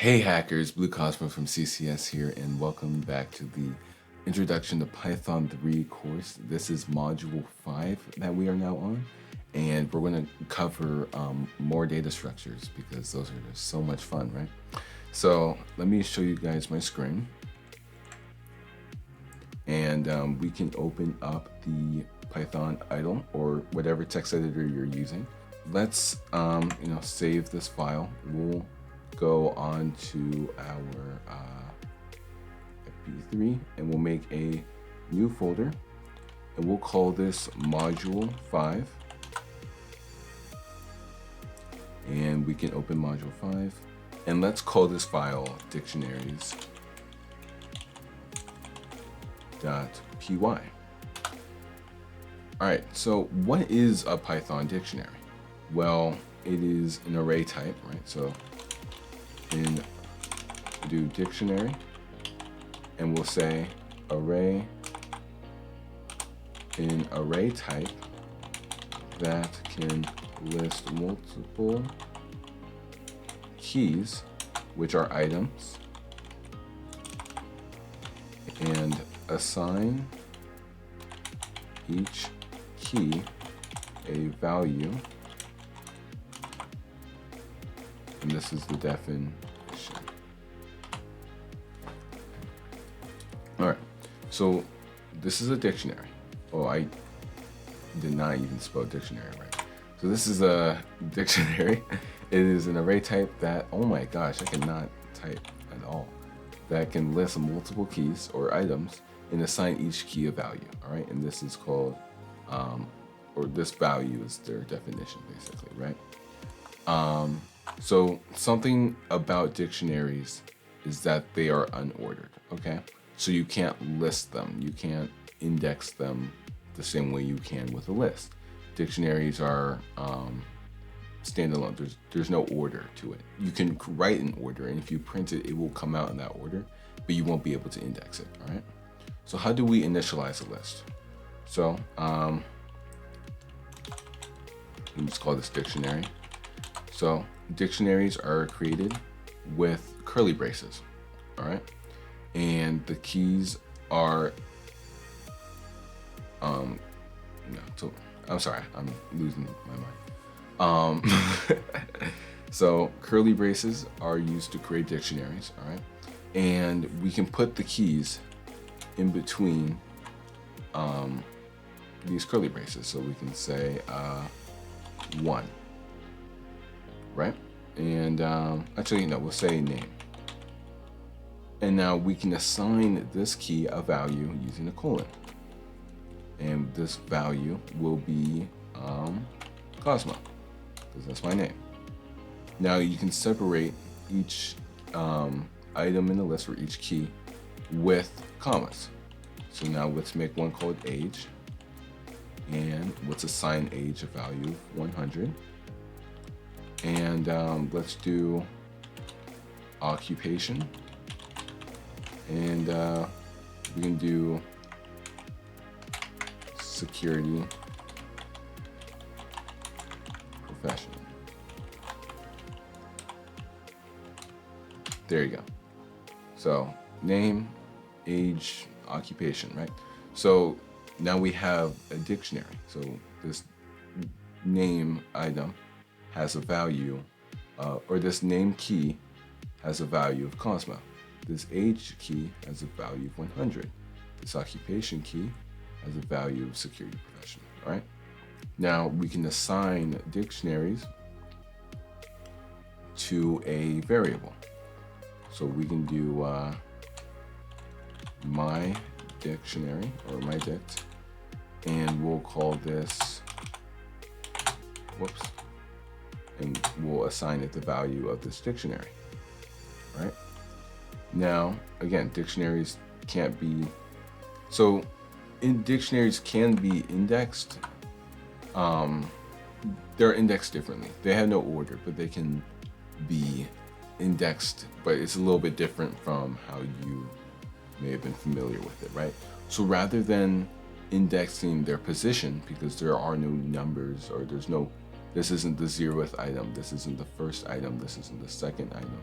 Hey hackers, Blue Cosmo from CCS here, and welcome back to the Introduction to Python 3 course. This is Module 5 that we are now on, and we're going to cover more data structures because those are just so much fun, right? So let me show you guys my screen, and we can open up the Python idle or whatever text editor you're using. Let's save this file. We'll go on to our MP3 and we'll make a new folder and we'll call this Module 5, and we can open Module 5 and let's call this file dictionaries.py. Alright, so what is a Python dictionary? Well, it is an array type, right? So do dictionary and we'll say array in array type that can list multiple keys, which are items, and assign each key a value. And this is the definition. All right, so this is a dictionary. Oh, I did not even spell dictionary right. So this is a dictionary. It is an array type that, oh my gosh, I cannot type at all. That can list multiple keys or items and assign each key a value. All right, and this is called, or this value is their definition basically, right? So something about dictionaries is that they are unordered, okay? So you can't list them, you can't index them the same way you can with a list. Dictionaries are standalone, there's no order to it. You can write an order, and if you print it, it will come out in that order, but you won't be able to index it, all right? So how do we initialize a list? So, let me just call this dictionary. So dictionaries are created with curly braces, all right? And the keys are, I'm sorry, I'm losing my mind. So curly braces are used to create dictionaries, all right? And we can put the keys in between these curly braces. So we can say 1. Right? And actually, no, we'll say name. And now we can assign this key a value using a colon. And this value will be Cosmo, because that's my name. Now you can separate each item in the list or each key with commas. So now let's make one called age. And let's assign age a value of 100. And let's do occupation, and we can do security professional. There you go. So name, age, occupation, right? So now we have a dictionary. So this name item has a value, or this name key has a value of Cosmo. This age key has a value of 100. This occupation key has a value of security professional, all right? Now we can assign dictionaries to a variable. So we can do my dictionary or my dict, and we'll call this, and we'll assign it the value of this dictionary, right? Now, again, dictionaries can't be, so dictionaries can be indexed. They're indexed differently. They have no order, but they can be indexed, but it's a little bit different from how you may have been familiar with it, right? So rather than indexing their position, because there are no numbers, or there's no, this isn't the 0th item, this isn't the first item, this isn't the second item,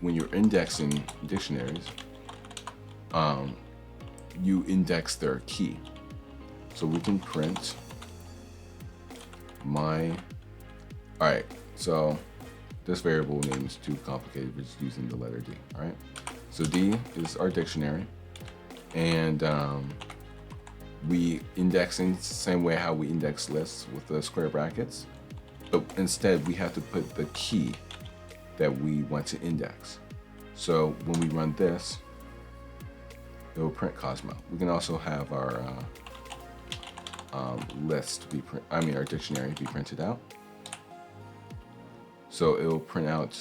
when you're indexing dictionaries, you index their key. So we can print all right, so this variable name is too complicated. We're just using the letter D, all right? So D is our dictionary, and we indexing the same way how we index lists with the square brackets, but instead we have to put the key that we want to index. So when we run this, it will print Cosmo. We can also have our list our dictionary be printed out. So it will print out,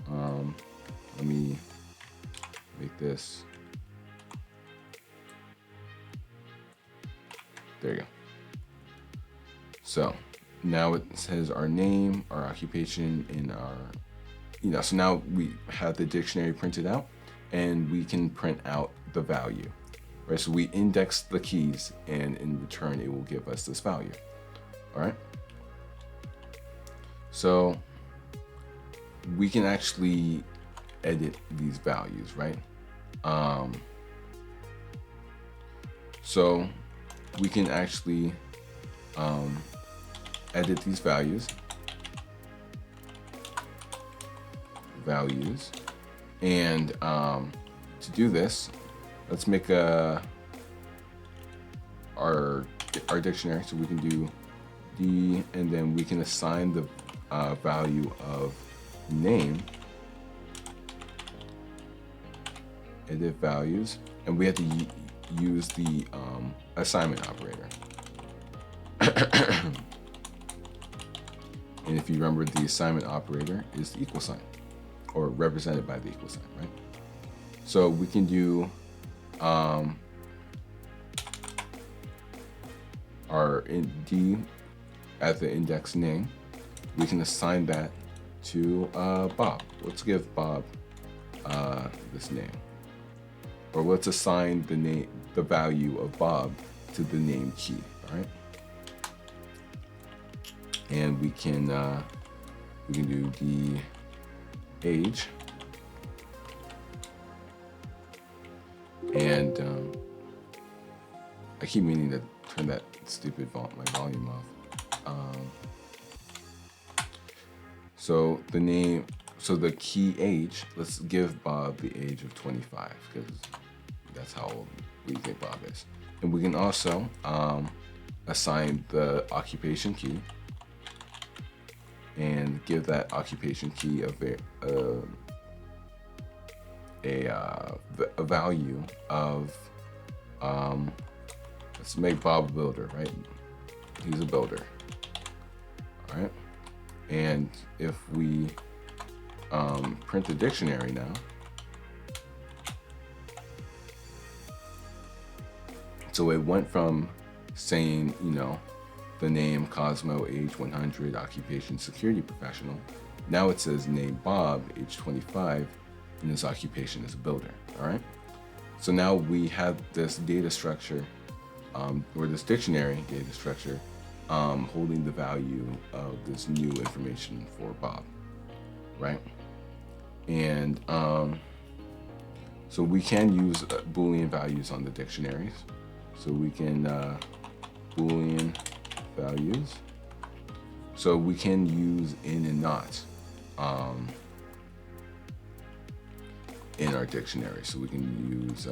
let me make this, there you go. So now it says our name, our occupation, and our, so now we have the dictionary printed out, and we can print out the value, right? So we index the keys, and in return, it will give us this value, all right? So we can actually edit these values, right? So we can actually edit these values, and to do this, let's make our dictionary. So we can do D, and then we can assign the value of name, edit values, and we have to use the assignment operator. And if you remember, the assignment operator is the equal sign, or represented by the equal sign, right? So we can do our D at the index name. We can assign that to Bob. Let's give Bob this name, or let's assign the value of Bob to the name key. All right, and we can do the age, and I keep meaning to turn that stupid my volume off. So the key age, let's give Bob the age of 25, because that's how old we think Bob is. And we can also assign the occupation key, and give that occupation key a value of, let's make Bob a builder, right? He's a builder, all right? And if we print the dictionary now, so it went from saying, the name Cosmo, age 100, occupation security professional. Now it says name Bob, age 25, and his occupation is a builder, all right? So now we have this data structure, or this dictionary data structure, holding the value of this new information for Bob, right? And so we can use Boolean values on the dictionaries. So we can Boolean values. So we can use in and not in our dictionary. So we can use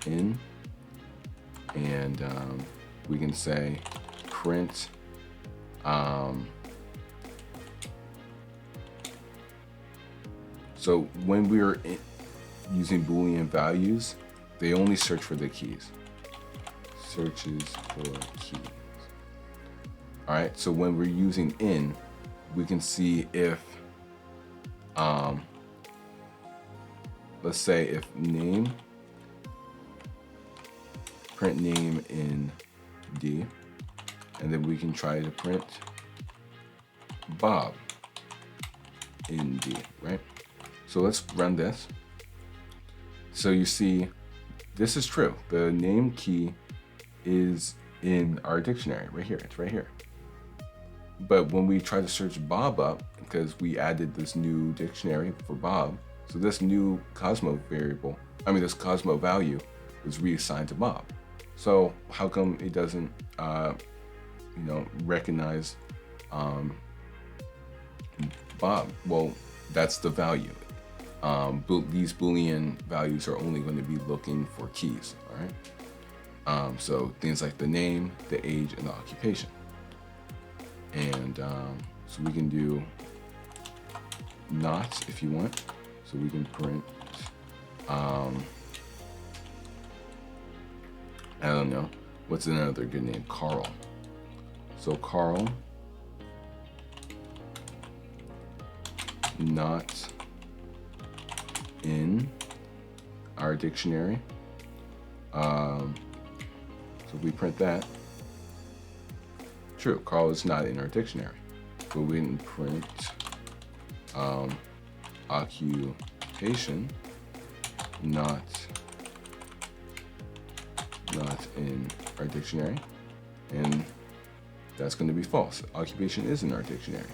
in, and we can say print so when we're using Boolean values, they only search for the keys. Searches for keys. All right, so when we're using in, we can see if, let's say if name, print name in D, and then we can try to print Bob in D, right? So let's run this. So you see, this is true. The name key is in our dictionary right here. It's right here. but when we try to search Bob up, because we added this new dictionary for Bob, so this new Cosmo variable, this Cosmo value was reassigned to Bob. So how come it doesn't, recognize Bob? Well, that's the value. These Boolean values are only going to be looking for keys, all right? So things like the name, the age, and the occupation. And so we can do not if you want. So we can print, I don't know, what's another good name? Carl. So Carl, not in our dictionary. So if we print that, true, Carl is not in our dictionary. But we can print occupation, not in our dictionary, and that's going to be false. Occupation is in our dictionary,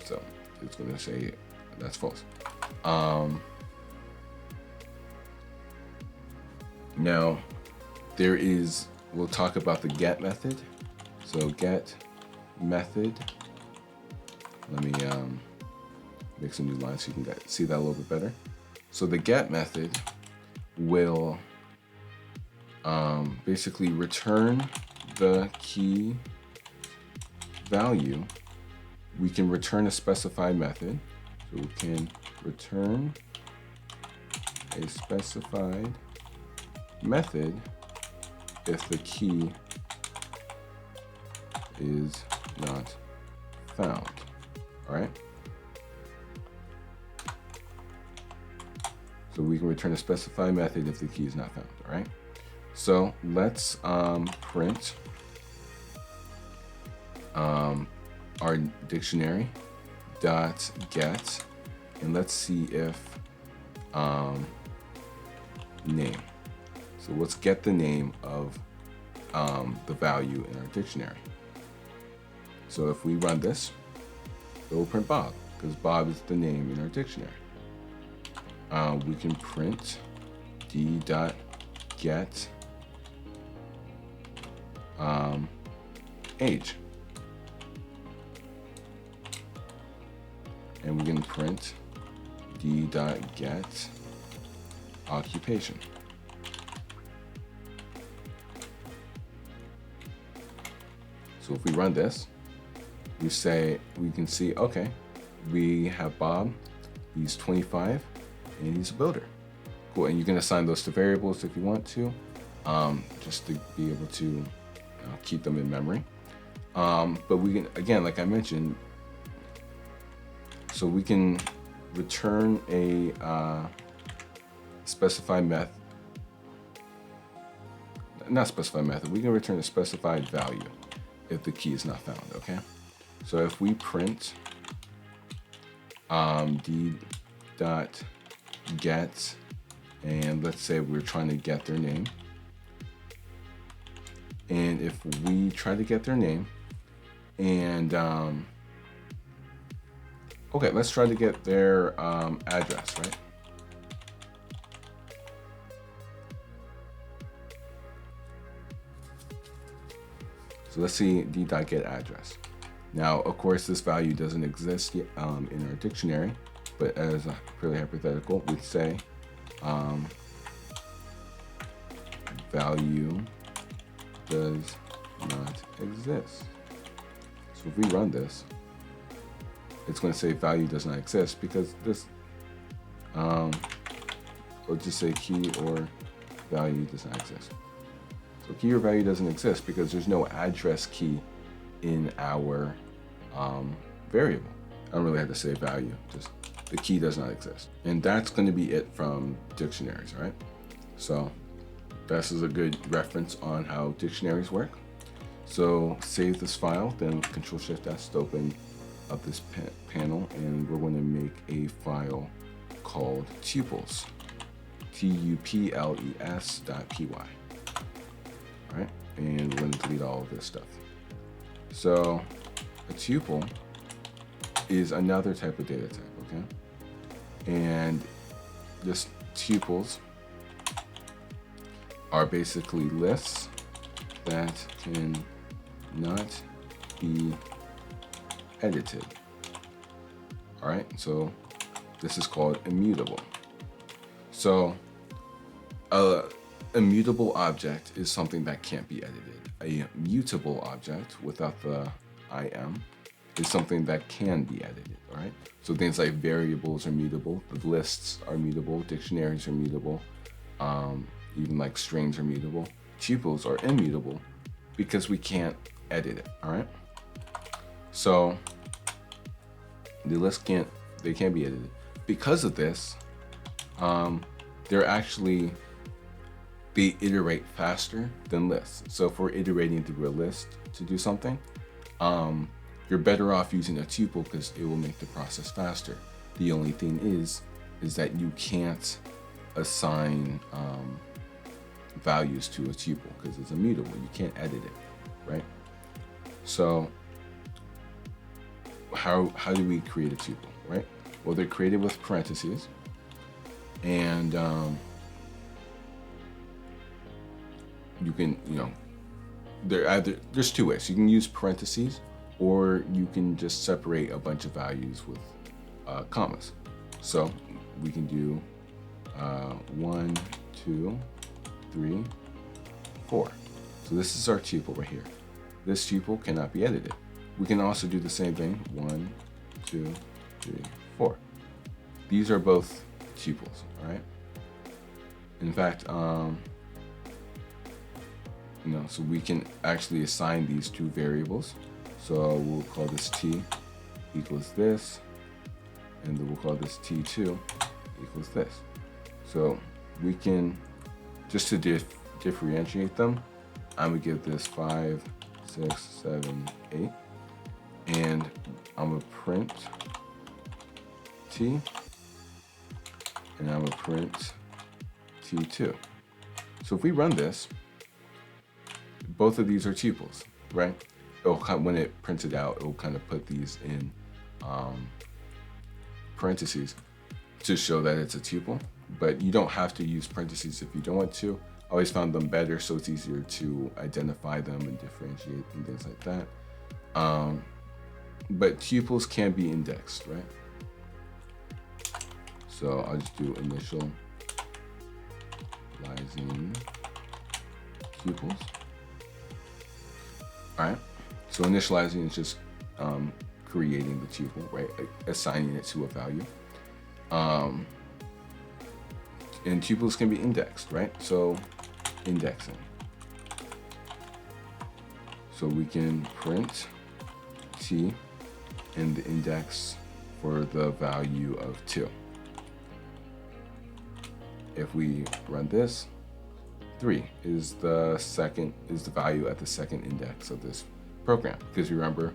so it's going to say that's false. Now we'll talk about the get method. So get method, let me make some new lines so you can see that a little bit better. So the get method will basically return the key value. We can return a specified method. So we can return a specified method if the key is not found, all right? So we can return a specified method if the key is not found, all right? So let's print our dictionary dot get, and let's see if name. So let's get the name of the value in our dictionary. So if we run this, it will print Bob, because Bob is the name in our dictionary. We can print d.get age. And we can print d.get occupation. So if we run this, we can see, okay, we have Bob, he's 25, and he's a builder. Cool, and you can assign those to variables if you want to, just to be able to keep them in memory. But we can, again, like I mentioned, so we can return a specified method, not specified method, we can return a specified value if the key is not found, okay? So if we print d.get, and let's say we're trying to get their name, and if we try to get their name, and okay, let's try to get their address, right? So let's see d.get address. Now, of course, this value doesn't exist yet, in our dictionary, but as a purely hypothetical, we'd say value does not exist. So if we run this, it's going to say value does not exist, because this, or just say key or value does not exist. So key or value doesn't exist because there's no address key in our variable. I don't really have to say value, just the key does not exist. And that's going to be it from dictionaries, right? So this is a good reference on how dictionaries work. So save this file, then Control-Shift-S to open up this panel, and we're going to make a file called Tuples, Tuples.py. All right, and we're going to delete all of this stuff. So a tuple is another type of data type, okay? And just tuples are basically lists that can not be edited. All right, so this is called immutable. So a immutable object is something that can't be edited. A mutable object without the im is something that can be edited, all right? So things like variables are mutable, the lists are mutable, dictionaries are mutable, even like strings are mutable. Tuples are immutable because we can't edit it, all right? So the list can't be edited. Because of this, they iterate faster than lists. So if we're iterating through a list to do something, you're better off using a tuple because it will make the process faster. The only thing is that you can't assign values to a tuple because it's immutable. You can't edit it, right? So how do we create a tuple, right? Well, they're created with parentheses, and you can, there's two ways. You can use parentheses, or you can just separate a bunch of values with commas. So we can do 1, 2, 3, 4. So this is our tuple right here. This tuple cannot be edited. We can also do the same thing, 1, 2, 3, 4. These are both tuples, all right? In fact, so we can actually assign these two variables. So we'll call this t equals this, and then we'll call this t2 equals this. So we can, just to differentiate them, I'm gonna give this 5, 6, 7, 8, and I'm gonna print t, and I'm gonna print t2. So if we run this, both of these are tuples, right? When it prints it out, it will kind of put these in parentheses to show that it's a tuple, but you don't have to use parentheses if you don't want to. I always found them better, so it's easier to identify them and differentiate and things like that. But tuples can be indexed, right? So I'll just do initializing tuples. All right, so initializing is just creating the tuple, right? Assigning it to a value. And tuples can be indexed, right? So indexing. So we can print t and the index for the value of 2. If we run this, 3 is the value at the second index of this program, because remember,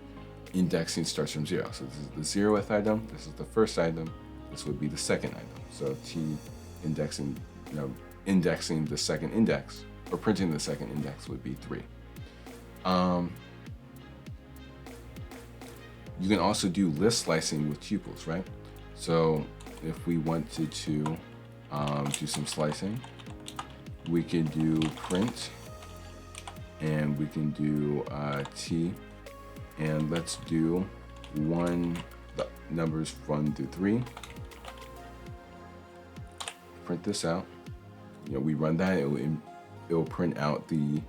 indexing starts from 0. So this is the 0th item, this is the first item, this would be the second item. So t indexing, indexing the second index, or printing the second index, would be 3. You can also do list slicing with tuples, right? So if we wanted to do some slicing, we can do print, and we can do t, and let's do the numbers 1 through 3. Print this out. We run that, it will print out the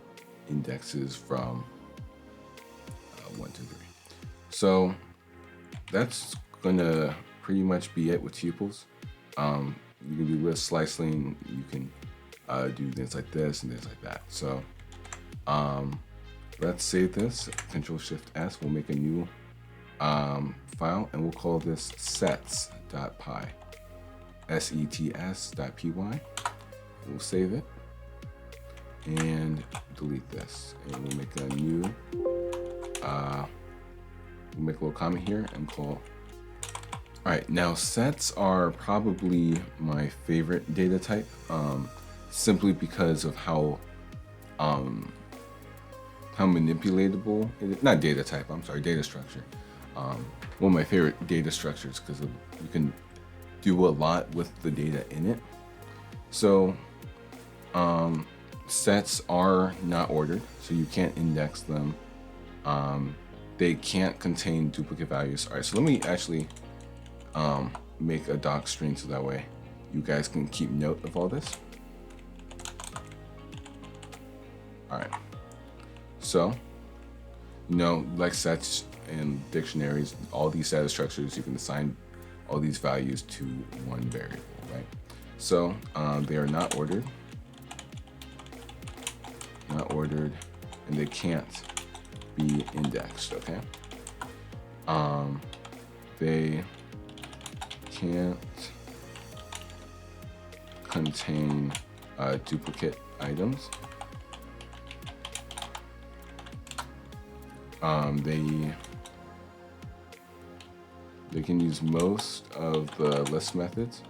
indexes from 1 to 3. So that's gonna pretty much be it with tuples. You can do list slicing, you can do things like this and things like that. So let's save this, Control-Shift-S, we'll make a new file, and we'll call this sets.py, sets.py. We'll save it and delete this, and we'll make a new, we'll make a little comment here and call. All right, now sets are probably my favorite data type, simply because of how how manipulatable it is. Not data type, I'm sorry, data structure. One of my favorite data structures because you can do a lot with the data in it. So sets are not ordered, so you can't index them. They can't contain duplicate values. All right, so let me actually make a doc string so that way you guys can keep note of all this. All right, so like sets and dictionaries, all these data structures, you can assign all these values to one variable, right? So they are not ordered, and they can't be indexed, okay? They can't contain duplicate items. They can use most of the list methods.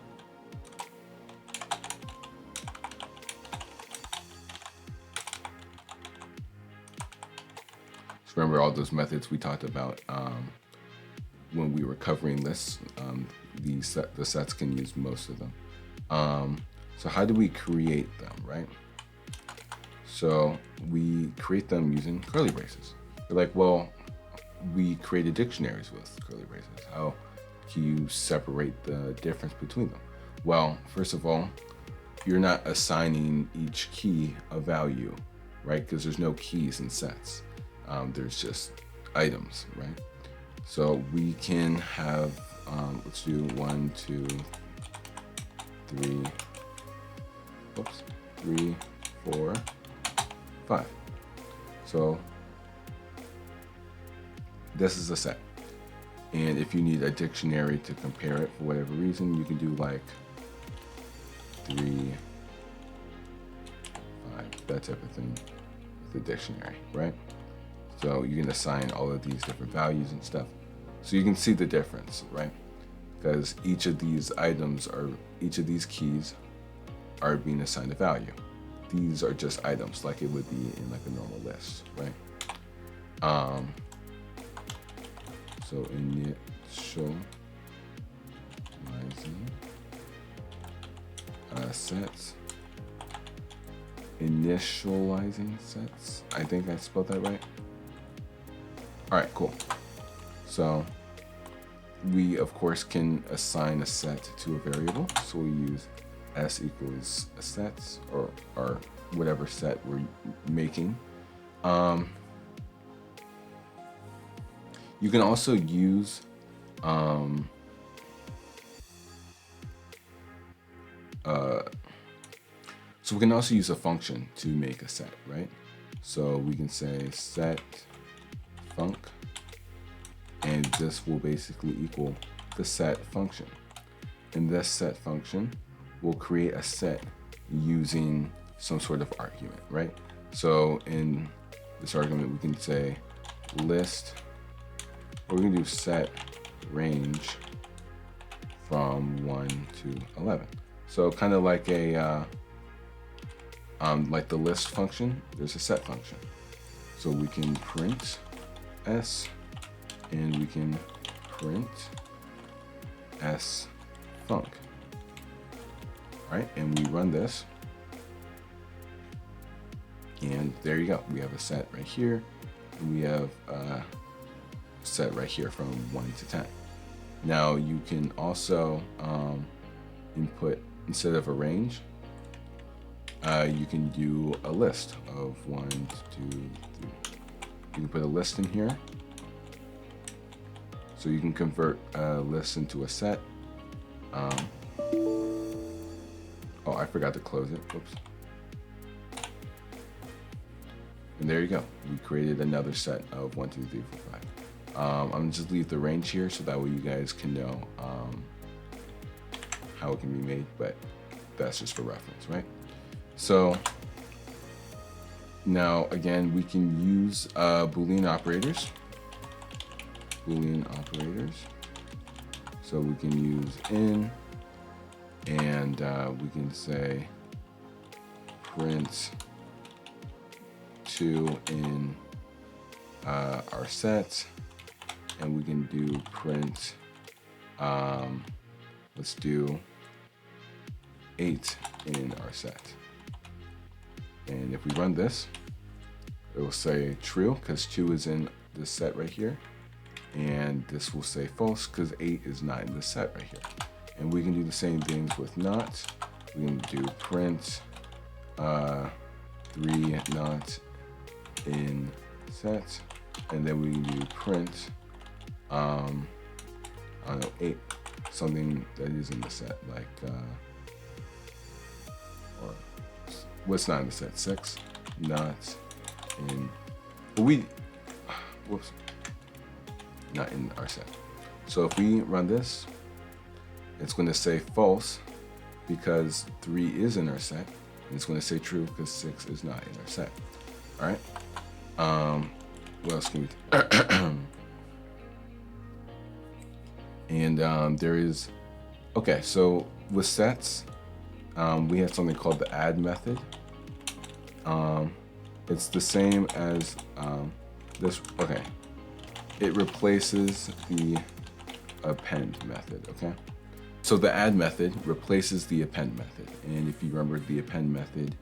Just remember all those methods we talked about when we were covering lists. The sets can use most of them. So how do we create them, right? So we create them using curly braces. You're like, well, we created dictionaries with curly braces. How can you separate the difference between them? Well, first of all, you're not assigning each key a value, right? Because there's no keys in sets. There's just items, right? So we can have, let's do 1, 2, 3, 3, 4, 5. So this is a set. And if you need a dictionary to compare it for whatever reason, you can do like 3, 5, that type of thing with the dictionary, right? So you can assign all of these different values and stuff. So you can see the difference, right? Because each of these keys are being assigned a value. These are just items like it would be in like a normal list, right? So initializing sets. Initializing sets. I think I spelled that right. All right, cool. So we of course can assign a set to a variable. So we use s equals a sets or whatever set we're making. You can also use so we can also use a function to make a set, right? So we can say set func, and this will basically equal the set function. And this set function will create a set using some sort of argument, right? So in this argument, we can say list, or we can do set range from 1 to 11. So kind of like a like the list function, there's a set function. So we can print s, and we can print s func, right? And we run this, and there you go. We have a set right here, and we have a set right here from 1 to 10. Now you can also input, instead of a range, you can do a list of 1, 2, 3. You can put a list in here. So you can convert a list into a set. Oh, I forgot to close it. Oops. And there you go. We created another set of 1, 2, 3, 4, 5. I'm gonna just leave the range here so that way you guys can know how it can be made, but that's just for reference, right? So now again, we can use Boolean operators. So we can use in, and we can say print 2 in our set, and we can do print, let's do 8 in our set. And if we run this, it will say true because 2 is in this set right here. And this will say false because 8 is not in the set right here. And we can do the same things with not. We can do print 3 not in set, and then we can do print I don't know, 8, something that is in the set, like or what's not in the set, 6 not in, but whoops, not in our set. So if we run this, it's going to say false because 3 is in our set, and it's going to say true because 6 is not in our set. All right. What else can we do? And there is, okay, so with sets, we have something called the add method. It's the same as this, okay. It replaces the append method, okay? So the add method replaces the append method. And if you remember, the append method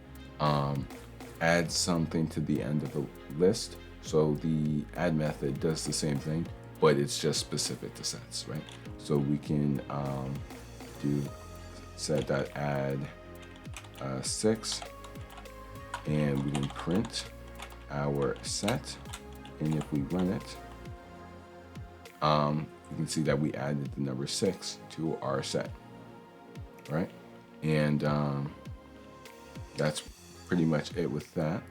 adds something to the end of the list. So the add method does the same thing, but it's just specific to sets, right? So we can do set.add 6, and we can print our set. And if we run it, you can see that we added the number 6 to our set, right? And that's pretty much it with that.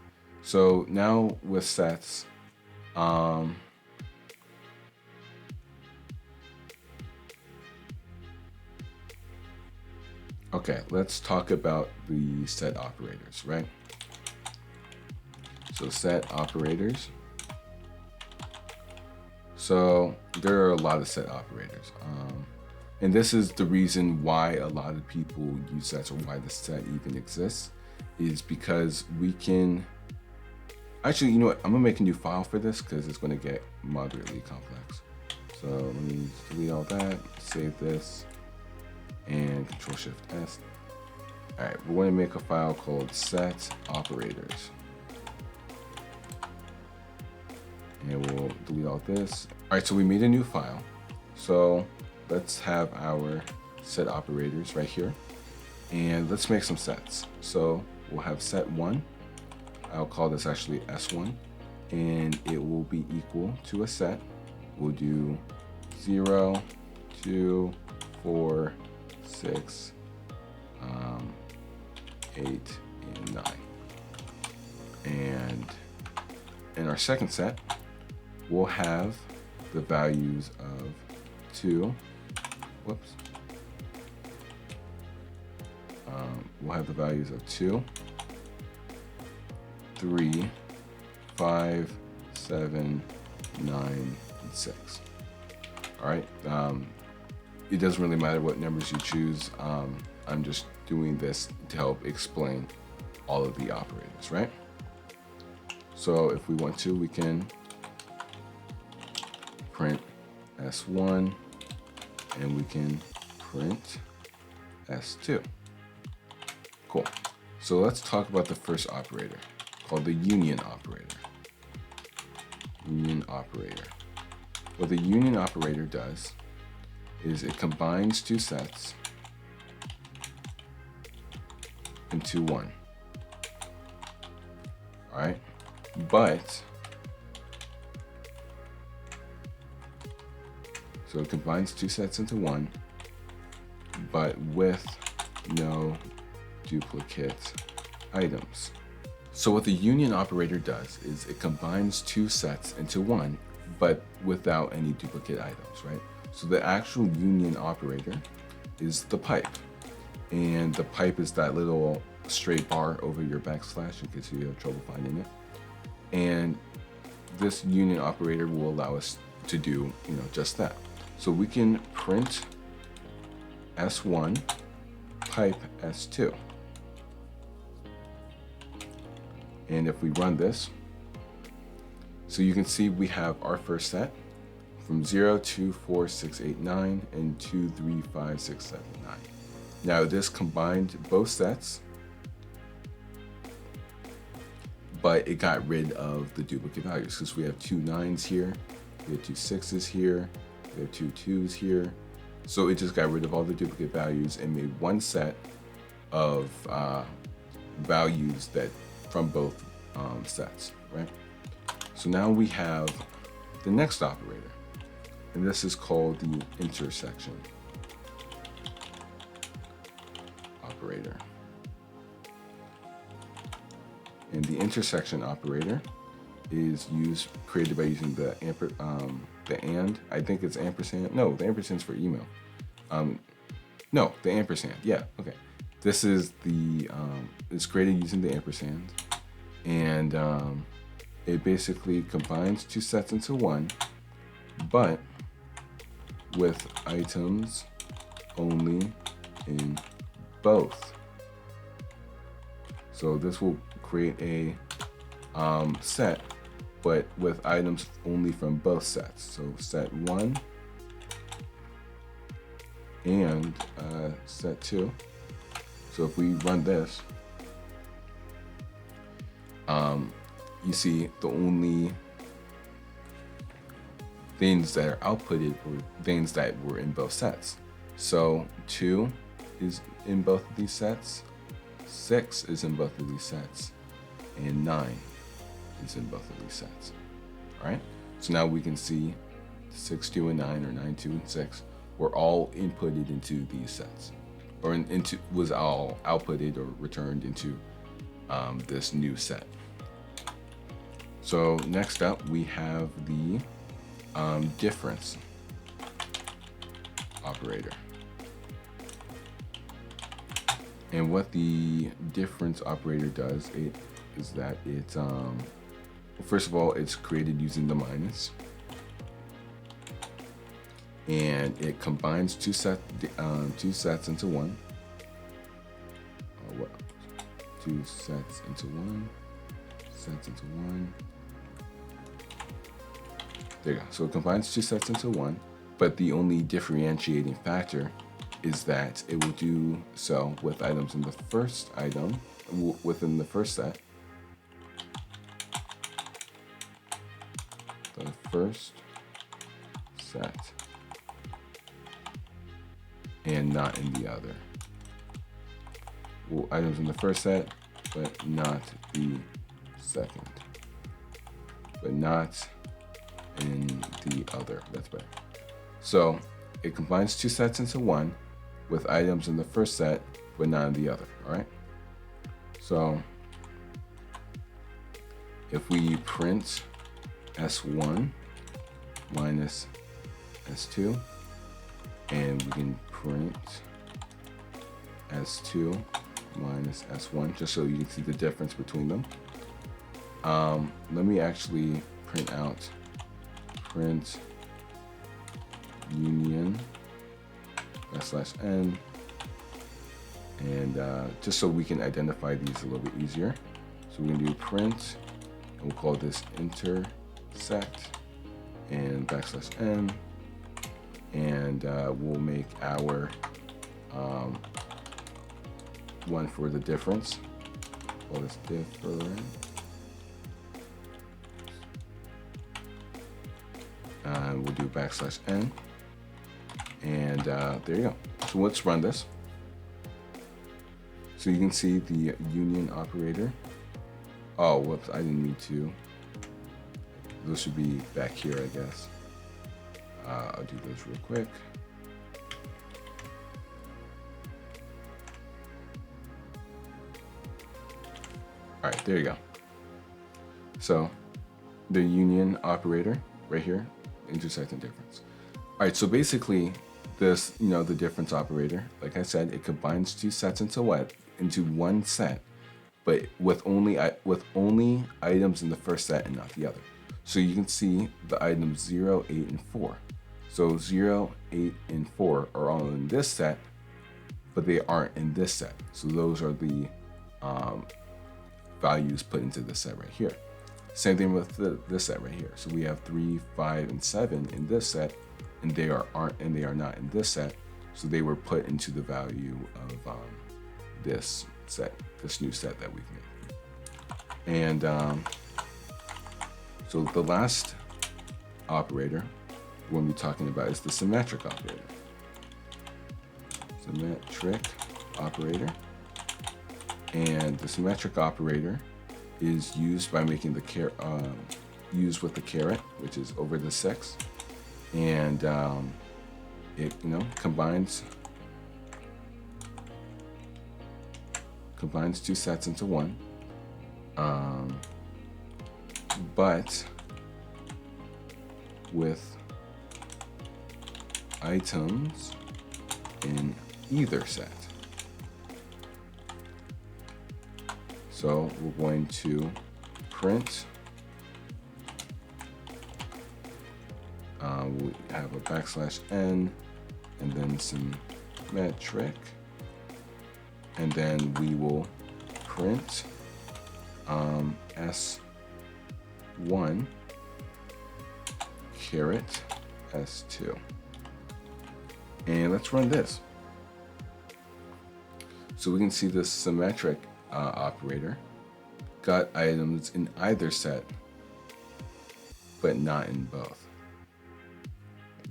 So now with sets, okay, let's talk about the set operators, right? So set operators. So there are a lot of set operators. And this is the reason why a lot of people use sets, or why the set even exists, is because we can, actually, you know what? I'm gonna make a new file for this because it's gonna get moderately complex. So let me delete all that, save this, and Control-Shift-S. All right, we're gonna make a file called set operators. And we'll delete all this. All right, so we made a new file. So let's have our set operators right here. And let's make some sets. So we'll have set 1. I'll call this actually S1. And it will be equal to a set. We'll do 0, 2, 4, 6, 8, and 9. And in our second set, we'll have the values of 2, whoops. We'll have the values of 2, 3, 5, 7, 9, and 6. All right. It doesn't really matter what numbers you choose. I'm just doing this to help explain all of the operators, right? So if we want to, we can print S1, and we can print S2. Cool. So let's talk about the first operator, called the union operator. Union operator. What the union operator does is it combines two sets into one. All right, but so it combines two sets into one, but with no duplicate items. So what the union operator does is it combines two sets into one, but without any duplicate items, right? So the actual union operator is the pipe. And the pipe is that little straight bar over your backslash in case you have trouble finding it. And this union operator will allow us to do, just that. So we can print S1 pipe S2. And if we run this, So you can see we have our first set from 0, 2, 4, 6, 8, 9, and 2, 3, 5, 6, 7, 9. Now this combined both sets, but it got rid of the duplicate values because we have 2 9s here, we have 2 6s here, we have 2 2s here. So it just got rid of all the duplicate values and made one set of values that from both sets, right? So now we have the next operator, and this is called the intersection operator. And the intersection operator is created by using the and. I think it's ampersand. No, the ampersand's for email. No, the ampersand. Yeah, okay. This is it's created using the ampersand, and it basically combines two sets into one, but with items only in both. So this will create a set, but with items only from both sets. So set 1 and set 2. So if we run this, you see the only things that are outputted were things that were in both sets. So 2 is in both of these sets, 6 is in both of these sets, and 9 is in both of these sets. All right, so now we can see 6, 2, and 9, or 9, 2, and 6 were all inputted into these sets, or was all outputted or returned into this new set. So next up we have the difference operator. And what the difference operator does is that it, first of all, it's created using the minus, and it combines two sets into one. Two sets into one. Sets into one. There you go. So it combines two sets into one, but the only differentiating factor is that it will do so with items in the first item, within the first set. The first set, and not in the other. Well, items in the first set, but not the second. But not in the other. That's better. So it combines two sets into one with items in the first set, but not in the other. All right. So if we print S1 minus S2, and we can print S2 minus S1, just so you can see the difference between them. Let me actually print out print union /n, and just so we can identify these a little bit easier. So we're gonna do print, and we'll call this intersect and \n, and we'll make our one for the difference. Call this difference. We'll do \n, and there you go. So let's run this. So you can see the union operator. Oh, whoops, I didn't mean to. Those should be back here, I guess. I'll do those real quick. All right, there you go. So the union operator right here, intersect and difference. All right, so basically this, the difference operator, like I said, it combines two sets into one set, but with only items in the first set and not the other. So you can see the items 0, 8, and 4. So 0, 8, and 4 are all in this set, but they aren't in this set. So those are the values put into this set right here. Same thing with this set right here. So we have 3, 5, and 7 in this set, and they are not in this set. So they were put into the value of this set, this new set that we've made. And so the last operator we're going to be talking about is the symmetric operator. Symmetric operator. And the symmetric operator is used by making the used with the caret, which is over the 6, and it combines two sets into one, but with items in either set. So we're going to print, we have a \n and then some metric, and then we will print S1 caret S2. And let's run this. So we can see this symmetric operator got items in either set, but not in both.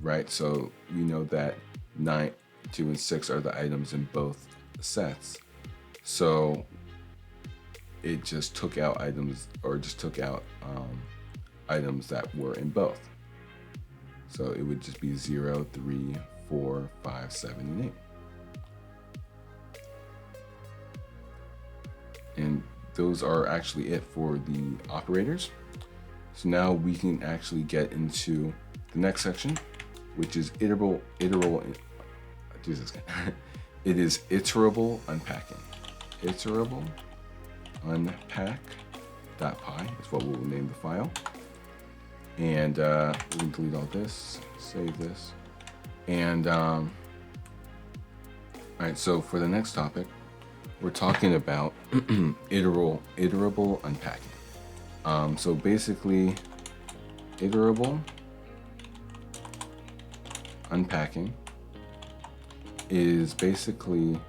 Right? So we know that 9, 2, and 6 are the items in both sets. So it just took out items, items that were in both. So it would just be 0, 3, 4, 5, 7, and 8. And those are actually it for the operators. So now we can actually get into the next section, which is iterable unpacking. Iterable unpack.py is what we'll name the file. And we can delete all this, save this. And all right, so for the next topic, we're talking about iterable unpacking. So basically, iterable unpacking is basically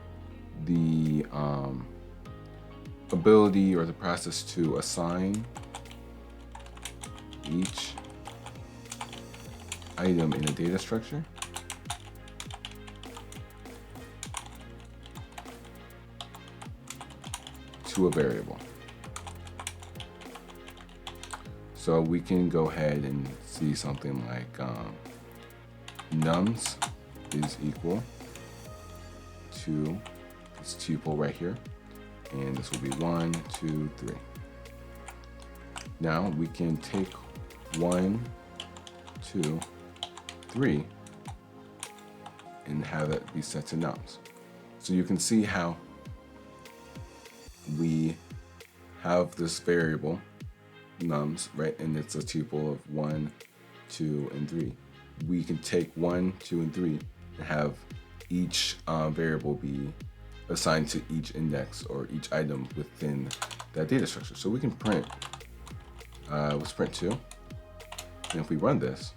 the ability or the process to assign each item in a data structure to a variable. So we can go ahead and see something like nums is equal to this tuple right here, and this will be 1, 2, 3. Now we can take 1, 2, 3 and have it be set to nums. So you can see how we have this variable nums, right? And it's a tuple of 1, 2, and 3. We can take 1, 2, and 3 and have each variable be assigned to each index or each item within that data structure. So we can print, let's print 2. And if we run this,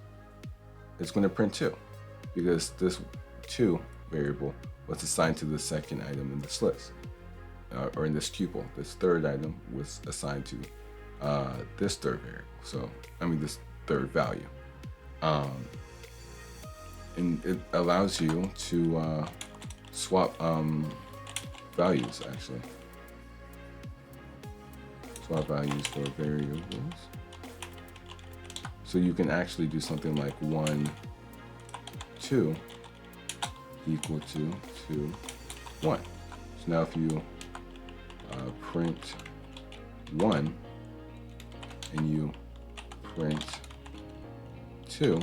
it's going to print 2 because this 2 variable was assigned to the second item in this list, or in this tuple. This third item was assigned to this third variable. So, this third value. And it allows you to swap values, actually. Swap values for variables. So you can actually do something like 1, 2 equal to 2, 1. So now if you print 1 and you print 2,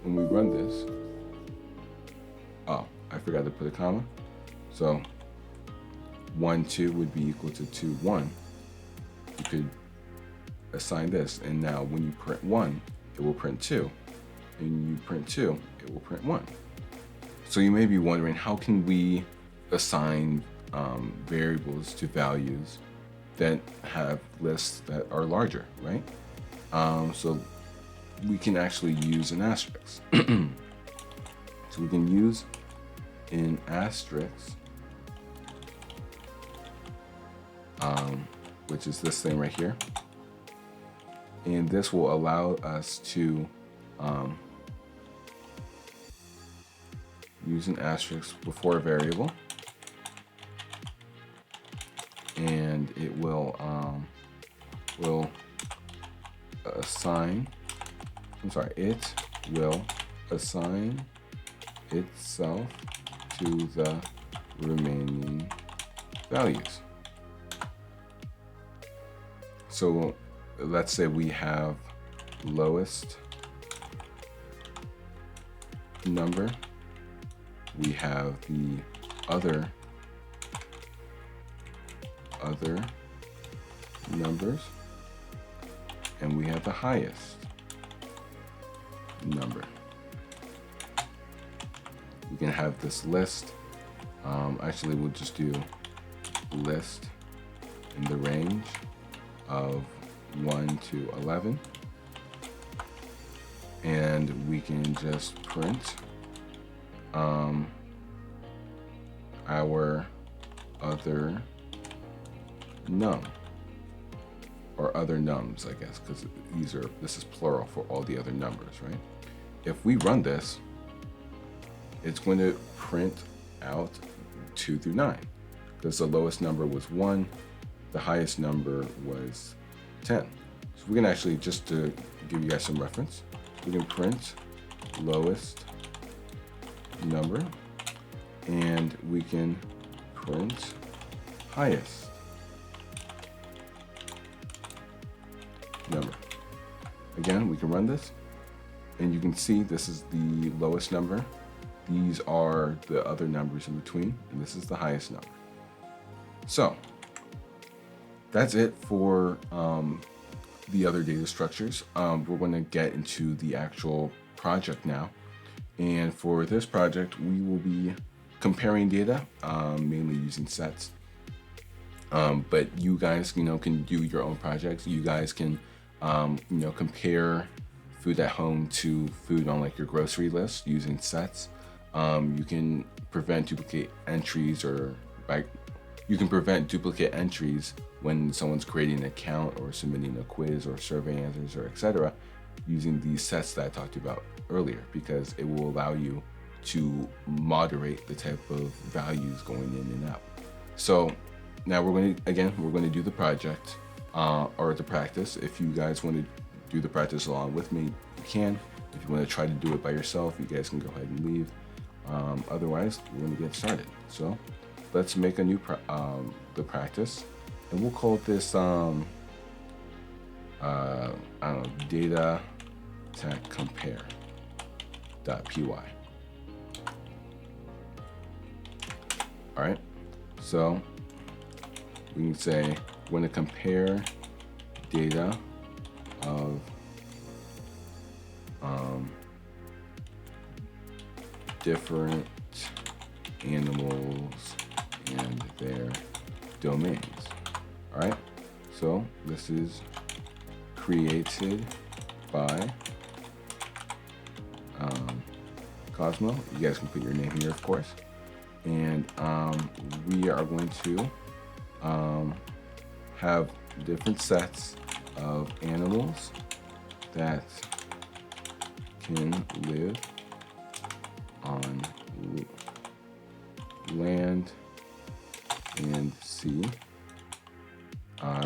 when we run this, oh, I forgot to put a comma. So 1, 2 would be equal to 2, 1. You could assign this, and now when you print 1, it will print 2. And you print 2, it will print 1. So you may be wondering, how can we assign variables to values that have lists that are larger, right? So we can actually use an asterisk. So we can use an asterisk, which is this thing right here. And this will allow us to use an asterisk before a variable. And it will assign, it will assign itself to the remaining values. So let's say we have lowest number, we have the other numbers, and we have the highest number. We can have this list. Actually, we'll just do list in the range of 1 to 11. And we can just print our other num, or other nums, I guess, because this is plural for all the other numbers, right? If we run this, it's going to print out 2 through 9, because the lowest number was 1, the highest number was 10. So we can actually, just to give you guys some reference, we can print lowest number, and we can print highest number. Again, we can run this, and you can see this is the lowest number. These are the other numbers in between, and this is the highest number. So that's it for the other data structures. We're going to get into the actual project now. And for this project, we will be comparing data, mainly using sets. But you guys, can do your own projects. You guys can, compare food at home to food on like your grocery list using sets. You can prevent duplicate entries, you can prevent duplicate entries when someone's creating an account or submitting a quiz or survey answers or etc. using these sets that I talked about earlier, because it will allow you to moderate the type of values going in and out. So now we're going to do the project or the practice. If you guys want to do the practice along with me, you can. If you want to try to do it by yourself, you guys can go ahead and leave. Otherwise, we're going to get started. So let's make a new the practice, and we'll call this data tech compare.py. All right, so we can say we're going to compare data of different animals and their domains. All right, so this is created by Cosmo. You guys can put your name here, of course. And we are going to have different sets of animals that can live on land and sea,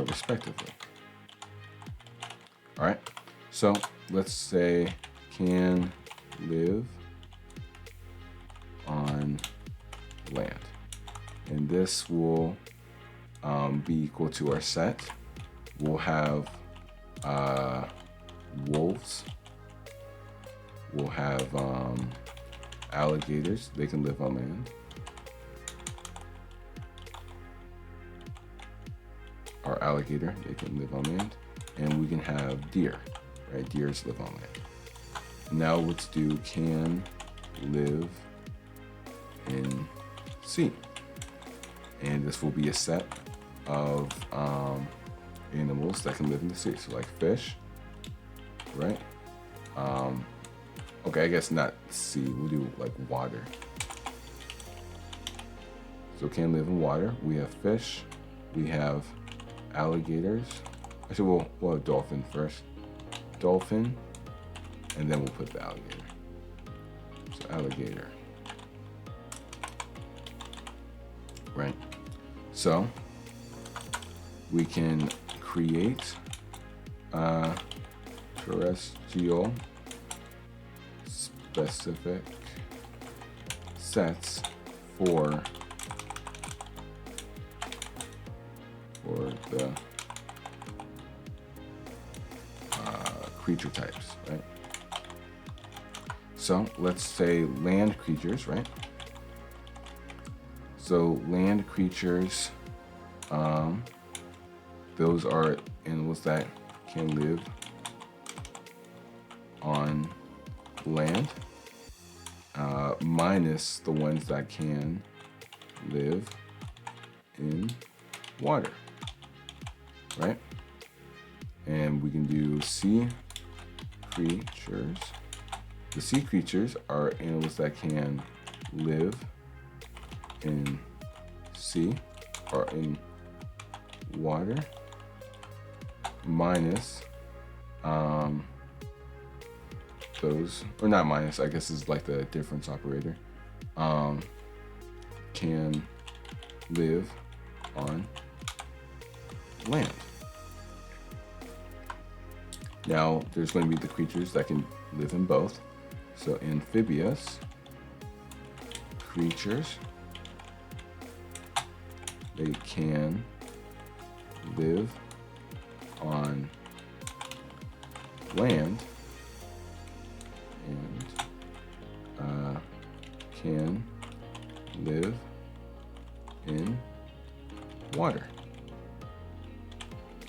respectively. All right, so let's say can live on land, and this will be equal to our set. We'll have wolves, we'll have alligators, they can live on land, or alligator, they can live on land, and we can have deer, right? Deers live on land. Now let's do can live in sea, and this will be a set of animals that can live in the sea. So like fish, right? Okay, I guess not sea. We'll do like water. So can live in water. We have fish. We have alligators. Actually, we'll have dolphin first. Dolphin, and then we'll put the alligator. So alligator. Right. So we can create terrestrial specific sets for the creature types, right? So let's say land creatures, right? So land creatures, those are animals that can live on land, minus the ones that can live in water, right? And we can do sea creatures. The sea creatures are animals that can live in sea or in water, minus those, or not minus, I guess is like the difference operator, can live on land. Now there's going to be the creatures that can live in both. So amphibious creatures, they can live on land and can live in water.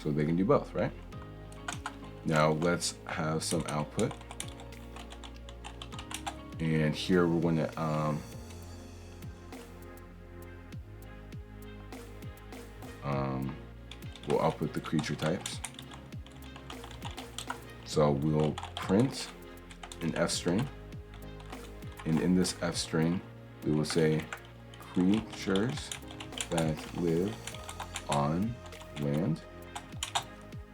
So they can do both, right? Now let's have some output. And here we're going to we'll output the creature types. So we'll print an F string, and in this F string we will say creatures that live on land,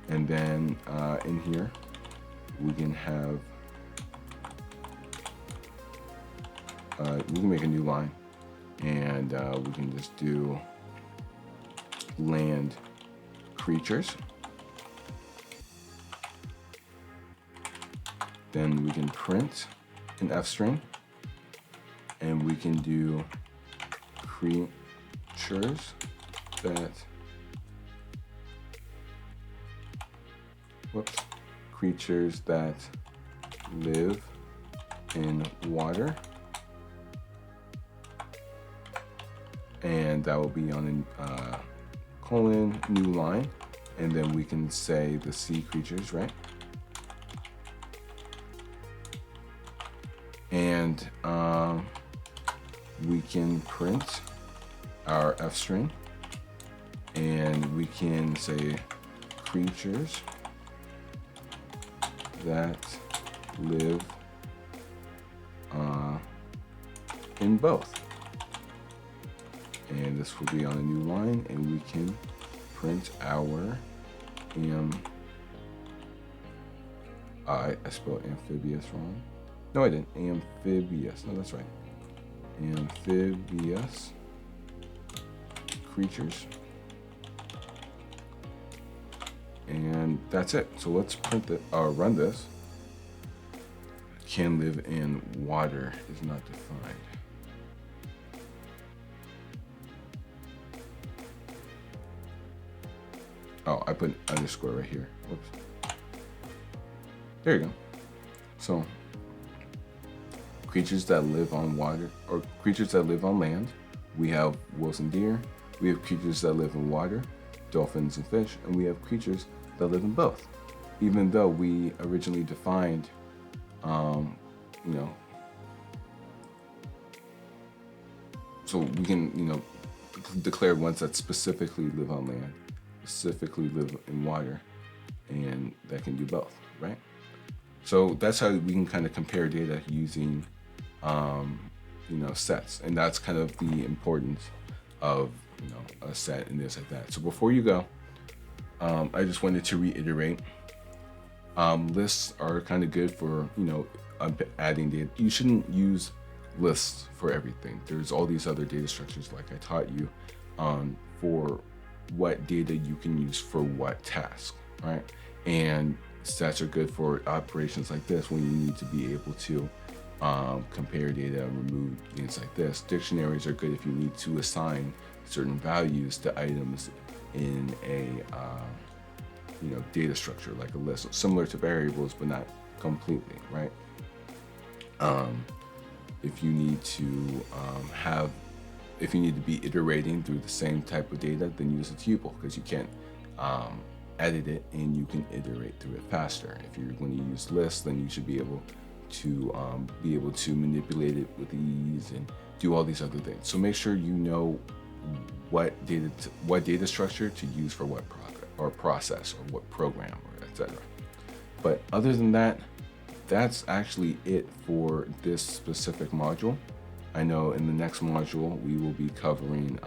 and then in here we can have we can make a new line, and we can just do land creatures. Then we can print an F string, and we can do creatures that creatures that live in water, and that will be on a colon new line, and then we can say the sea creatures, right? And we can print our F string, and we can say creatures that live in both. And this will be on a new line, and we can print our I spelled amphibious wrong. No, I didn't. Amphibious. No, that's right. Amphibious creatures. And that's it. So let's print it, run this. Can live in water is not defined. Oh, I put an underscore right here. Whoops. There you go. So, creatures that live on water, or creatures that live on land, we have wolves and deer. We have creatures that live in water, dolphins and fish, and we have creatures that live in both. Even though we originally defined, so we can, declared ones that specifically live on land, specifically live in water, and that can do both, right? So that's how we can kind of compare data using, sets, and that's kind of the importance of a set and this like that. So before you go, I just wanted to reiterate, lists are kind of good for adding data. You shouldn't use lists for everything. There's all these other data structures like I taught you for what data you can use for what task, right? And sets are good for operations like this when you need to be able to compare data and remove things like this. Dictionaries are good if you need to assign certain values to items in a data structure like a list, similar to variables but not completely, right? If you need to if you need to be iterating through the same type of data, then use a tuple, because you can't edit it and you can iterate through it faster. If you're going to use lists, then you should be able to manipulate it with ease and do all these other things. So make sure you know what data structure to use for what process or what program or etc. But other than that, that's actually it for this specific module. I know in the next module we will be covering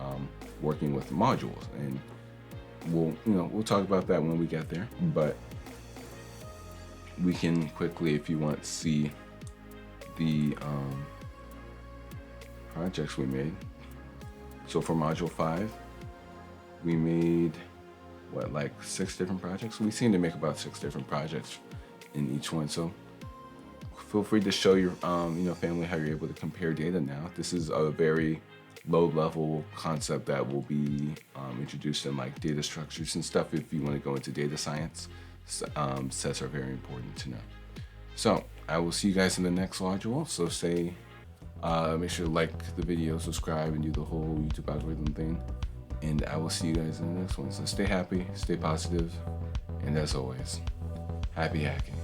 working with modules, and we'll talk about that when we get there. But we can quickly, if you want, see the projects we made. So for module 5, we made like 6 different projects. We seem to make about 6 different projects in each one. So feel free to show your family how you're able to compare data now. This is a very low level concept that will be introduced in like data structures and stuff. If you want to go into data science, sets are very important to know. So I will see you guys in the next module. So make sure to like the video, subscribe, and do the whole YouTube algorithm thing. And I will see you guys in the next one. So stay happy, stay positive, and as always, happy hacking.